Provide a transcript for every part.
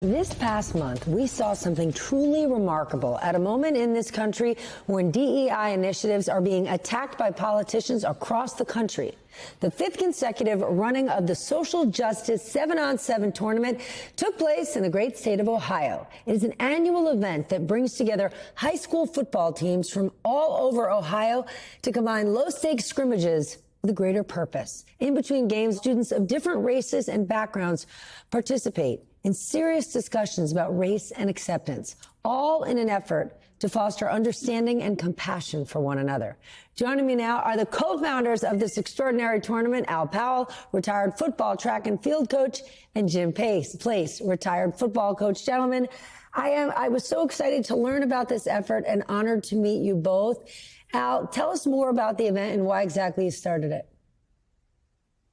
This past month, we saw something truly remarkable at a moment in this country when DEI initiatives are being attacked by politicians across the country. The fifth consecutive running of the Social Justice 7-on-7 tournament took place in the great state of Ohio. It is an annual event that brings together high school football teams from all over Ohio to combine low-stakes scrimmages with a greater purpose. In between games, students of different races and backgrounds participate in serious discussions about race and acceptance, all in an effort to foster understanding and compassion for one another. Joining me now are the co-founders of this extraordinary tournament, Al Powell, retired football track and field coach, and Jim Place, retired football coach. Gentlemen, I was so excited to learn about this effort and honored to meet you both. Al, tell us more about the event and why exactly you started it.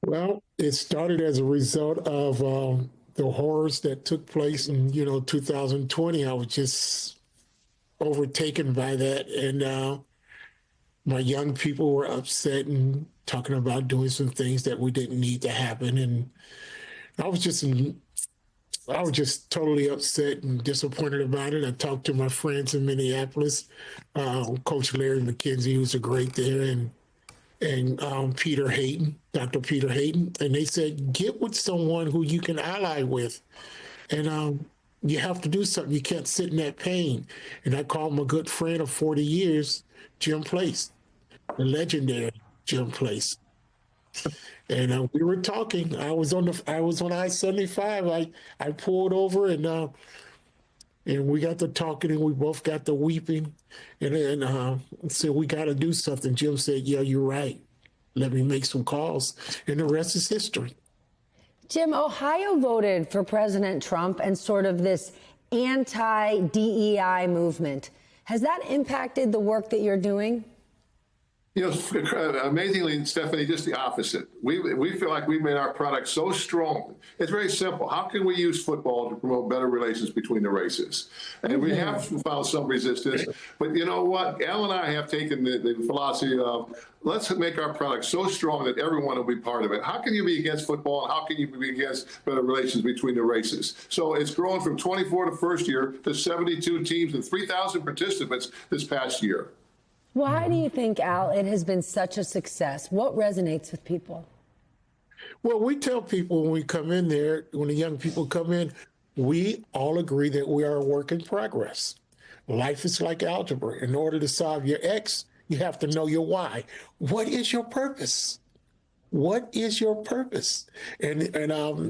Well, it started as a result of the horrors that took place in, 2020. I was just overtaken by that. And my young people were upset and talking about doing some things that we didn't need to happen. And I was just totally upset and disappointed about it. I talked to my friends in Minneapolis, Coach Larry McKenzie, who's a great there, and Peter Hayden, Dr. Peter Hayden, and they said, get with someone who you can ally with. And you have to do something. You can't sit in that pain. And I called my good friend of 40 years, Jim Place, the legendary Jim Place. And we were talking. I was on I-75. I pulled over and we got to talking and we both got to weeping and said, we got to do something. Jim said, yeah, you're right. Let me make some calls. And the rest is history. Jim, Ohio voted for President Trump and sort of this anti-DEI movement. Has that impacted the work that you're doing? Amazingly, Stephanie, just the opposite. We feel like we made our product so strong. It's very simple. How can we use football to promote better relations between the races? And we have found some resistance. But you know what? Al and I have taken the philosophy of let's make our product so strong that everyone will be part of it. How can you be against football? And how can you be against better relations between the races? So it's grown from 24 the first year to 72 teams and 3,000 participants this past year. Why do you think, Al, it has been such a success? What resonates with people? Well, we tell people when we come in there, when the young people come in, we all agree that we are a work in progress. Life is like algebra. In order to solve your X, you have to know your Y. What is your purpose? What is your purpose? And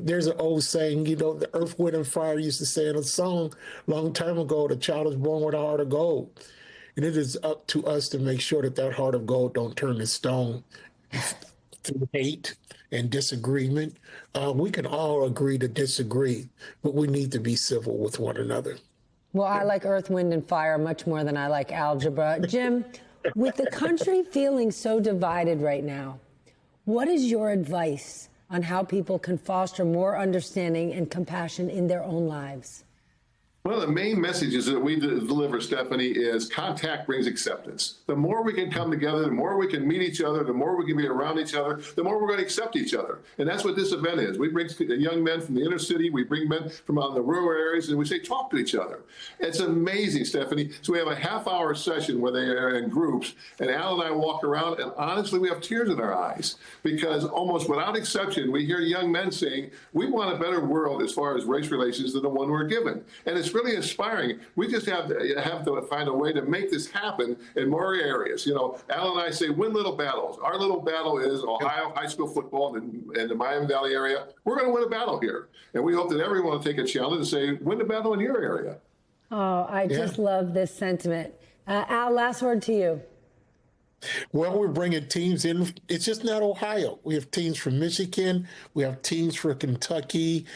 there's an old saying, the Earth, Wind, and Fire used to say in a song a long time ago, the child is born with a heart of gold. And it is up to us to make sure that heart of gold don't turn to stone through hate and disagreement. We can all agree to disagree, but we need to be civil with one another. Well, I like Earth, Wind, and Fire much more than I like algebra. Jim, with the country feeling so divided right now, what is your advice on how people can foster more understanding and compassion in their own lives? One of the main messages that we deliver, Stephanie, is contact brings acceptance. The more we can come together, the more we can meet each other, the more we can be around each other, the more we're going to accept each other. And that's what this event is. We bring young men from the inner city, we bring men from out in the rural areas, and we say, talk to each other. It's amazing, Stephanie. So we have a half-hour session where they are in groups, and Al and I walk around, and honestly, we have tears in our eyes, because almost without exception, we hear young men saying, we want a better world as far as race relations than the one we're given. And it's really inspiring. We just have to find a way to make this happen in more areas. Al and I say win little battles. Our little battle is Ohio high school football and the Miami Valley area. We're going to win a battle here. And we hope that everyone will take a challenge and say, win the battle in your area. Oh, I just love this sentiment. Al, last word to you. Well, we're bringing teams in. It's just not Ohio. We have teams from Michigan. We have teams from Kentucky.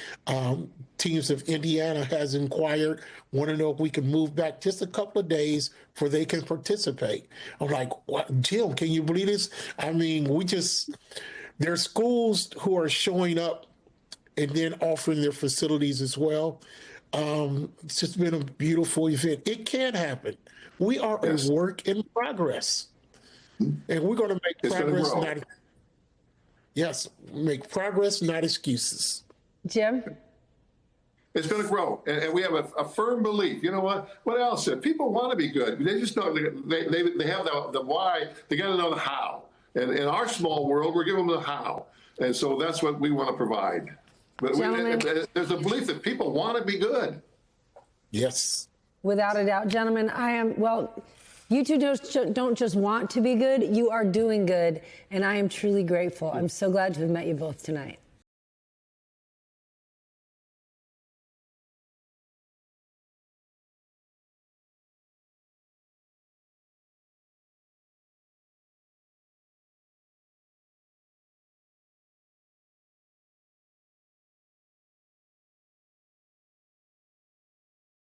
Teams of Indiana has inquired, want to know if we can move back just a couple of days before they can participate. I'm like, what? Jim, can you believe this? I mean, there are schools who are showing up and then offering their facilities as well. It's just been a beautiful event. It can happen. We are a work in progress. And we're going to make progress, make progress, not excuses. Jim? It's going to grow. And we have a firm belief. You know what else? People want to be good. They just don't, they have the why. They got to know the how. And in our small world, we're giving them the how. And so that's what we want to provide. But there's a belief that people want to be good. Yes. Without a doubt, gentlemen, you two don't just want to be good, you are doing good, and I am truly grateful. I'm so glad to have met you both tonight.